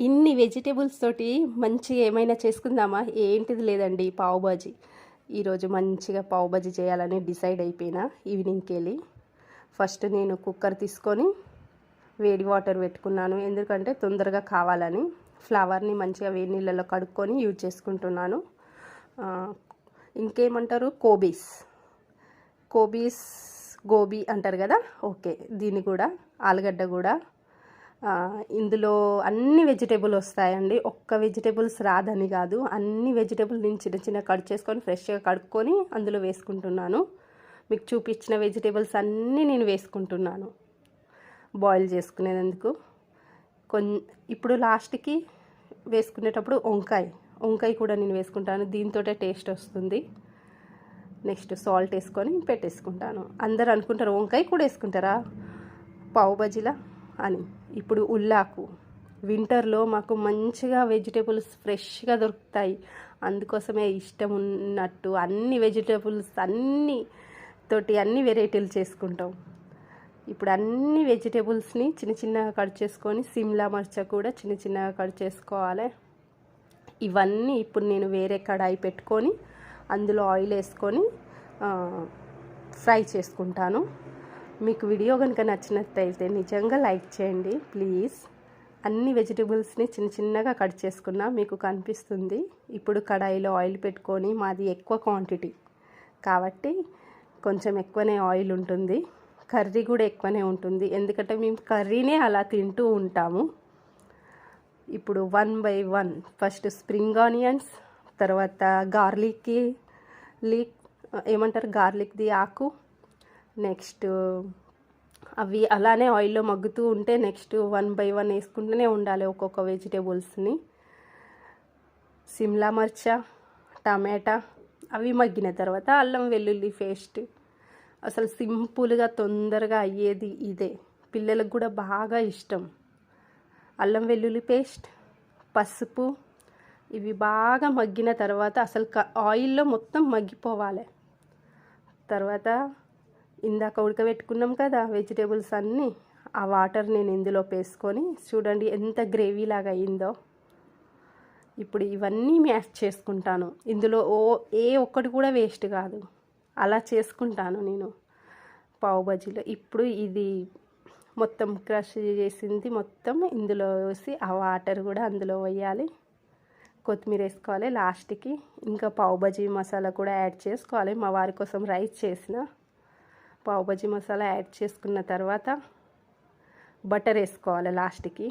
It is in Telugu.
ఇన్ని వెజిటేబుల్స్ తోటి మంచిగా ఏమైనా చేసుకుందామా? ఏంటిది లేదండి, పావు బాజీ. ఈరోజు మంచిగా పావు బాజీ చేయాలని డిసైడ్ అయిపోయినా. ఈవినింగ్కి వెళ్ళి ఫస్ట్ నేను కుక్కర్ తీసుకొని వేడి వాటర్ పెట్టుకున్నాను, ఎందుకంటే తొందరగా కావాలని. ఫ్లవర్ని మంచిగా వేడి నీళ్ళలో కడుక్కొని యూజ్ చేసుకుంటున్నాను. ఇంకేమంటారు, కోబీస్ గోబీ అంటారు కదా, ఓకే. దీన్ని కూడా ఆలుగడ్డ కూడా ఇందులో అన్ని వెజిటేబుల్ వస్తాయండి. ఒక్క వెజిటేబుల్స్ రాదని కాదు, అన్ని వెజిటేబుల్ నేను చిన్న చిన్న కట్ చేసుకొని ఫ్రెష్గా కడుక్కొని అందులో వేసుకుంటున్నాను. మీకు చూపించిన వెజిటేబుల్స్ అన్నీ నేను వేసుకుంటున్నాను బాయిల్ చేసుకునేందుకు. ఇప్పుడు లాస్ట్కి వేసుకునేటప్పుడు వంకాయ కూడా నేను వేసుకుంటాను, దీంతో టేస్ట్ వస్తుంది. నెక్స్ట్ సాల్ట్ వేసుకొని పెట్టేసుకుంటాను. అందరు అనుకుంటారు వంకాయ కూడా వేసుకుంటారా పావు బజ్జీలా అని. ఇప్పుడు ఉల్లాకు, వింటర్లో మాకు మంచిగా వెజిటేబుల్స్ ఫ్రెష్గా దొరుకుతాయి, అందుకోసమే ఇష్టం ఉన్నట్టు అన్ని వెజిటేబుల్స్ అన్ని వెరైటీలు చేసుకుంటాం. ఇప్పుడు అన్ని వెజిటేబుల్స్ని చిన్న చిన్నగా కట్ చేసుకొని, సిమ్లా మిర్చ కూడా చిన్న చిన్నగా కట్ చేసుకోవాలి. ఇవన్నీ ఇప్పుడు నేను వేరే కడాయి పెట్టుకొని అందులో ఆయిల్ వేసుకొని ఫ్రై చేసుకుంటాను. మీకు వీడియో కనుక నచ్చినట్టయితే నిజంగా లైక్ చేయండి ప్లీజ్. అన్ని వెజిటేబుల్స్ని చిన్న చిన్నగా కట్ చేసుకున్నా మీకు కనిపిస్తుంది. ఇప్పుడు కడాయిలో ఆయిల్ పెట్టుకొని, మాది ఎక్కువ క్వాంటిటీ కాబట్టి కొంచెం ఎక్కువనే ఆయిల్ ఉంటుంది, కర్రీ కూడా ఎక్కువనే ఉంటుంది, ఎందుకంటే మేము కర్రీనే అలా తింటూ ఉంటాము. ఇప్పుడు 1 by 1 ఫస్ట్ స్ప్రింగ్ ఆనియన్స్, తర్వాత గార్లిక్ది ఆకు, నెక్స్ట్ అవి అలానే ఆయిల్లో మగ్గుతూ ఉంటే నెక్స్ట్ 1 by 1 వేసుకుంటూనే ఉండాలి ఒక్కొక్క వెజిటేబుల్స్ని. సిమ్లా మిర్చ, టమాటా అవి మగ్గిన తర్వాత అల్లం వెల్లుల్లి పేస్ట్. అసలు సింపుల్గా తొందరగా అయ్యేది ఇదే, పిల్లలకు కూడా బాగా ఇష్టం. అల్లం వెల్లుల్లి పేస్ట్, పసుపు, ఇవి బాగా మగ్గిన తర్వాత అసలు ఆయిల్లో మొత్తం మగ్గిపోవాలి. తర్వాత ఇందాక ఉడకబెట్టుకున్నాం కదా వెజిటేబుల్స్ అన్నీ, ఆ వాటర్ నేను ఇందులో వేసుకొని, చూడండి ఎంత గ్రేవీ లాగా అయిందో. ఇప్పుడు ఇవన్నీ మ్యాష్ చేసుకుంటాను. ఇందులో ఏ ఒక్కటి కూడా వేస్ట్ కాదు, అలా చేసుకుంటాను నేను పావు బజ్జీలో. ఇప్పుడు ఇది మొత్తం క్రష్ చేసింది మొత్తం ఇందులో వేసి, ఆ వాటర్ కూడా అందులో వేయాలి, కొత్తిమీర వేసుకోవాలి లాస్ట్కి. ఇంకా పావు బజ్జీ మసాలా కూడా యాడ్ చేసుకోవాలి. మా వారి కోసం రైస్ చేసిన పావు బజ్జీ మసాలా యాడ్ చేసుకున్న తర్వాత బటర్ వేసుకోవాలి లాస్ట్కి.